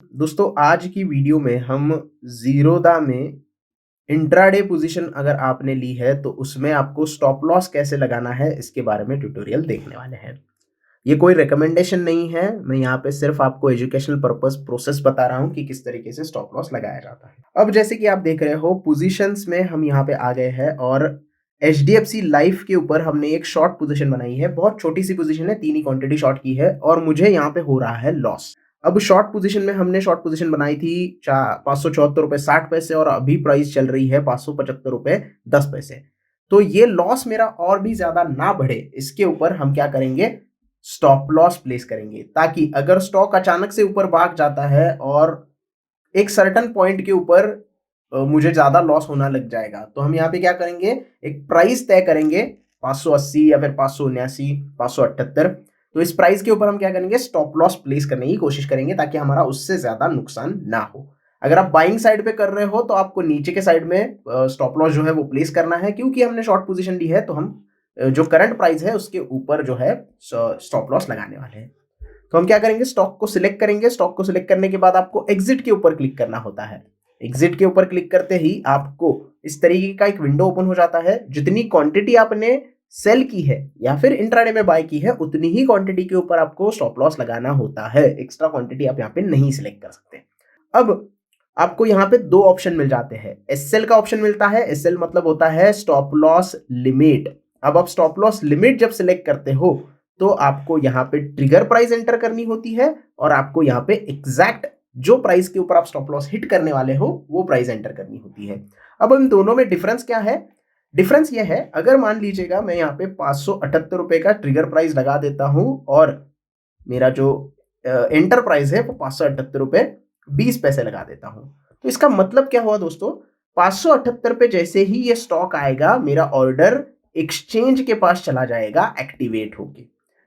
दोस्तों आज की वीडियो में हम ज़ीरोधा में इंट्राडे पोजीशन अगर आपने ली है तो उसमें आपको स्टॉप लॉस कैसे लगाना है इसके बारे में ट्यूटोरियल देखने वाले हैं। ये कोई रिकमेंडेशन नहीं है, मैं यहाँ पे सिर्फ आपको एजुकेशनल पर्पस प्रोसेस बता रहा हूँ कि किस तरीके से स्टॉप लॉस लगाया जाता है। अब जैसे कि आप देख रहे हो पोजीशंस में हम यहाँ पे आ गए हैं और एचडीएफसी लाइफ के ऊपर हमने एक शॉर्ट पोजीशन बनाई है। बहुत छोटी सी पोजीशन है, 3 ही क्वांटिटी शॉर्ट की है और मुझे यहाँ पे हो रहा है लॉस। अब शॉर्ट पोजीशन में हमने शॉर्ट पोजीशन बनाई थी ₹574.60 और अभी प्राइस चल रही है ₹575.10। तो ये लॉस मेरा और भी ज़्यादा ना बढ़े, इसके ऊपर हम क्या करेंगे, स्टॉप लॉस प्लेस करेंगे, ताकि अगर स्टॉक अचानक से ऊपर भाग जाता है और एक सर्टेन पॉइंट के ऊपर मुझे ज़्यादा लॉस होना लग जाएगा, तो हम यहाँ पे क्या करेंगे, एक प्राइस तय करेंगे 580 या फिर 579, 578। तो इस प्राइस के ऊपर हम क्या करेंगे, स्टॉप लॉस प्लेस करने की कोशिश करेंगे ताकि हमारा उससे ज़्यादा नुकसान ना हो। अगर आप बाइंग साइड पे कर रहे हो तो आपको नीचे के साइड में स्टॉप लॉस जो है वो प्लेस करना है, क्योंकि हमने शॉर्ट पोजीशन ली है तो हम जो करंट प्राइस है उसके ऊपर जो है स्टॉप लॉस लगाने वाले हैं। तो हम क्या करेंगे, स्टॉक को सिलेक्ट करेंगे। स्टॉक को सिलेक्ट करने के बाद आपको एग्जिट के ऊपर क्लिक करना होता है। एग्जिट के ऊपर क्लिक करते ही आपको इस तरीके का एक विंडो ओपन हो जाता है। जितनी क्वांटिटी आपने सेल की है या फिर इंट्राडे में बाय की है उतनी ही क्वांटिटी के ऊपर आपको स्टॉप लॉस लगाना होता है। एक्स्ट्रा क्वांटिटी आप यहाँ पे नहीं सिलेक्ट कर सकते। अब आपको यहाँ पे दो ऑप्शन मिल जाते हैं। एसएल का ऑप्शन मिलता है। एसएल मतलब होता है स्टॉप लॉस लिमिट। अब आप स्टॉप लॉस लिमिट जब सिलेक्ट करते हो तो आपको यहाँ पे ट्रिगर प्राइस एंटर करनी होती है और आपको यहाँ पे एग्जैक्ट जो प्राइस के ऊपर आप स्टॉप लॉस हिट करने वाले हो वो प्राइस एंटर करनी होती है। अब इन दोनों में डिफरेंस क्या है? डिफरेंस ये है, अगर मान लीजिएगा मैं यहाँ पे ₹578 का ट्रिगर प्राइस लगा देता हूँ और मेरा जो एंटर प्राइस है वो ₹578.20 लगा देता हूँ, तो इसका मतलब क्या हुआ दोस्तों, 578 पे जैसे ही ये स्टॉक आएगा मेरा ऑर्डर एक्सचेंज के पास चला जाएगा एक्टिवेट होके,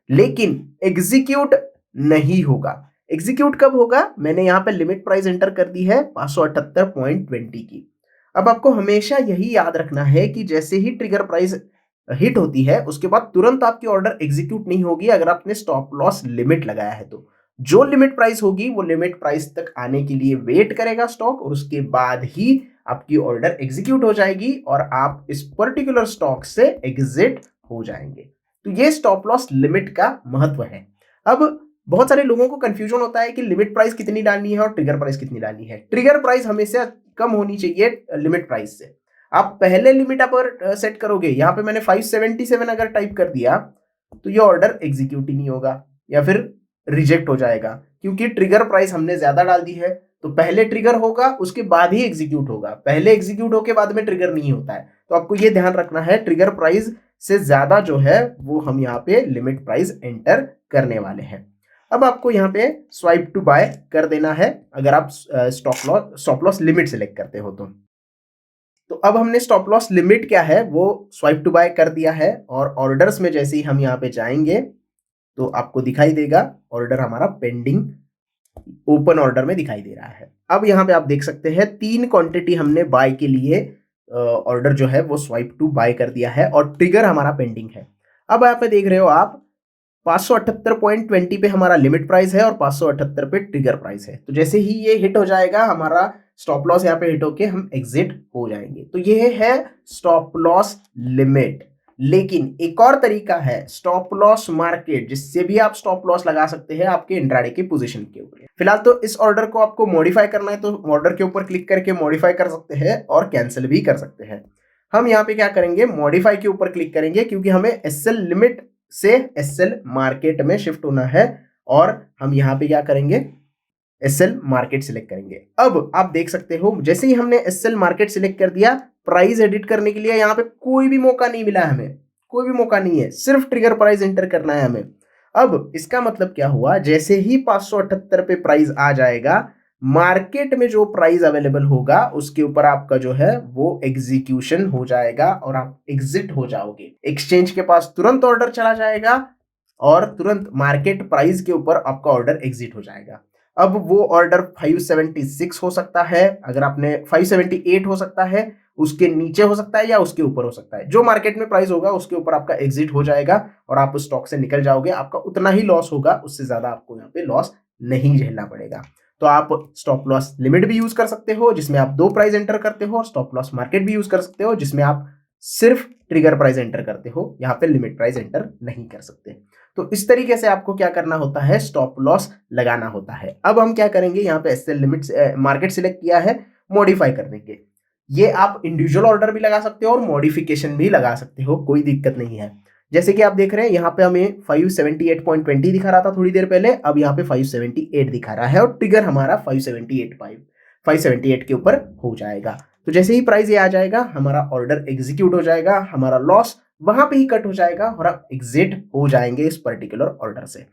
लेकिन एग्जीक्यूट नहीं होगा। एग्जीक्यूट कब होगा? मैंने यहाँ पे लिमिट प्राइस एंटर कर दी है 578.20 की। अब आपको हमेशा यही याद रखना है कि जैसे ही ट्रिगर प्राइस हिट होती है उसके बाद तुरंत आपकी ऑर्डर एग्जीक्यूट नहीं होगी अगर आपने स्टॉप लॉस लिमिट लगाया है तो। जो लिमिट प्राइस होगी वो लिमिट प्राइस तक आने के लिए वेट करेगा स्टॉक और उसके बाद ही आपकी ऑर्डर एग्जीक्यूट हो जाएगी और आप इस पर्टिकुलर स्टॉक से एग्जिट हो जाएंगे। तो ये स्टॉप लॉस लिमिट का महत्व है। अब बहुत सारे लोगों को कंफ्यूजन होता है कि लिमिट प्राइस कितनी डालनी है और ट्रिगर प्राइस कितनी डालनी है। ट्रिगर प्राइस हमेशा कम होनी चाहिए लिमिट प्राइस से। आप पहले लिमिट अगर सेट करोगे, यहाँ पे मैंने 577 अगर टाइप कर दिया तो ये ऑर्डर एग्जीक्यूट ही नहीं होगा या फिर रिजेक्ट हो जाएगा, क्योंकि ट्रिगर प्राइस हमने ज्यादा डाल दी है। तो पहले ट्रिगर होगा उसके बाद ही एग्जीक्यूट होगा, पहले एग्जीक्यूट होके बाद में ट्रिगर नहीं होता है। तो आपको ये ध्यान रखना है, ट्रिगर प्राइस से ज्यादा जो है वो हम यहाँ पे लिमिट प्राइस एंटर करने वाले हैं। अब आपको यहाँ पे स्वाइप टू बाय कर देना है अगर आप स्टॉप लॉस लिमिट सेलेक्ट करते हो तो अब हमने स्टॉप लॉस लिमिट क्या है वो स्वाइप टू बाय कर दिया है और ऑर्डर्स में जैसे ही हम यहाँ पे जाएंगे तो आपको दिखाई देगा ऑर्डर हमारा पेंडिंग ओपन ऑर्डर में दिखाई दे रहा है। अब यहाँ पे आप देख सकते हैं 3 क्वांटिटी हमने बाय के लिए ऑर्डर जो है वो स्वाइप टू बाय कर दिया है और ट्रिगर हमारा पेंडिंग है। अब यहाँ पे देख रहे हो आप 578.20 पे हमारा लिमिट प्राइस है और 578 पे ट्रिगर प्राइस है। तो जैसे ही ये हिट हो जाएगा हमारा स्टॉप लॉस यहाँ पे हिट होके हम एग्जिट हो जाएंगे। तो ये है स्टॉप लॉस लिमिट। लेकिन एक और तरीका है स्टॉप लॉस मार्केट, जिससे भी आप स्टॉप लॉस लगा सकते हैं आपके इंट्राडे की पोजीशन के ऊपर। फिलहाल तो इस ऑर्डर को आपको मॉडिफाई करना है तो ऑर्डर के ऊपर क्लिक करके मॉडिफाई कर सकते हैं और कैंसिल भी कर सकते हैं। हम यहाँ पे क्या करेंगे, मॉडिफाई के ऊपर क्लिक करेंगे, क्योंकि हमें एसएल लिमिट से एसएल मार्केट में शिफ्ट होना है और हम यहाँ पे क्या करेंगे, एसएल मार्केट सिलेक्ट करेंगे। अब आप देख सकते हो जैसे ही हमने एसएल मार्केट सिलेक्ट कर दिया, प्राइस एडिट करने के लिए यहाँ पे कोई भी मौका नहीं मिला है हमें, कोई भी मौका नहीं है, सिर्फ ट्रिगर प्राइस एंटर करना है हमें। अब इसका मतलब क्या हुआ, जैसे ही 578 पे प्राइस आ जाएगा मार्केट में जो प्राइस अवेलेबल होगा उसके ऊपर आपका जो है वो एग्जीक्यूशन हो जाएगा और आप एग्जिट हो जाओगे। एक्सचेंज के पास तुरंत ऑर्डर चला जाएगा और तुरंत मार्केट प्राइस के ऊपर आपका ऑर्डर एग्जिट हो जाएगा। अब वो ऑर्डर 576 हो सकता है, अगर आपने 578 हो सकता है, उसके नीचे हो सकता है या उसके ऊपर हो सकता है। जो मार्केट में प्राइस होगा उसके ऊपर आपका एग्जिट हो जाएगा और आप उस स्टॉक से निकल जाओगे। आपका उतना ही लॉस होगा, उससे ज्यादा आपको यहाँ पे लॉस नहीं झेलना पड़ेगा। तो आप स्टॉप लॉस लिमिट भी यूज कर सकते हो जिसमें आप 2 प्राइस एंटर करते हो और स्टॉप लॉस मार्केट भी यूज कर सकते हो जिसमें आप सिर्फ ट्रिगर प्राइस एंटर करते हो, यहाँ पे लिमिट प्राइस एंटर नहीं कर सकते। तो इस तरीके से आपको क्या करना होता है, स्टॉप लॉस लगाना होता है। अब हम क्या करेंगे, यहाँ पे एसएल लिमिट मार्केट सिलेक्ट किया है, मॉडिफाई कर देंगे। ये आप इंडिविजुअल ऑर्डर भी लगा सकते हो और मॉडिफिकेशन भी लगा सकते हो, कोई दिक्कत नहीं है। जैसे कि आप देख रहे हैं यहाँ पे हमें 578.20 दिखा रहा था थोड़ी देर पहले, अब यहाँ पे 578 दिखा रहा है और ट्रिगर हमारा 578 के ऊपर हो जाएगा। तो जैसे ही प्राइस ये आ जाएगा हमारा ऑर्डर एग्जीक्यूट हो जाएगा, हमारा लॉस वहां पे ही कट हो जाएगा और आप एग्जिट हो जाएंगे इस पर्टिकुलर ऑर्डर से।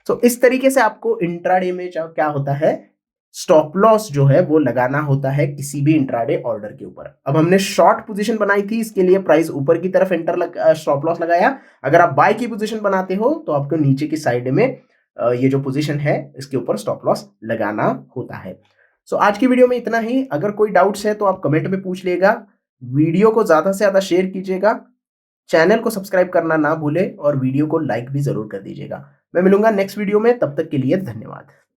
तो इस तरीके से आपको इंट्राडे में क्या होता है, स्टॉप लॉस जो है वो लगाना होता है किसी भी इंट्राडे ऑर्डर के ऊपर। अब हमने शॉर्ट पोजीशन बनाई थी, इसके लिए प्राइस ऊपर की तरफ स्टॉप लॉस लगाया। अगर आप बाय की पोजीशन बनाते हो तो आपको नीचे की साइड में ये जो पोजीशन है इसके ऊपर स्टॉप लॉस लगाना होता है। सो आज की वीडियो में इतना ही। अगर कोई डाउट्स है तो आप कमेंट में पूछ लेगा। वीडियो को ज्यादा से ज्यादा शेयर कीजिएगा, चैनल को सब्सक्राइब करना ना भूले और वीडियो को लाइक भी जरूर कर दीजिएगा। मैं मिलूंगा नेक्स्ट वीडियो में, तब तक के लिए धन्यवाद।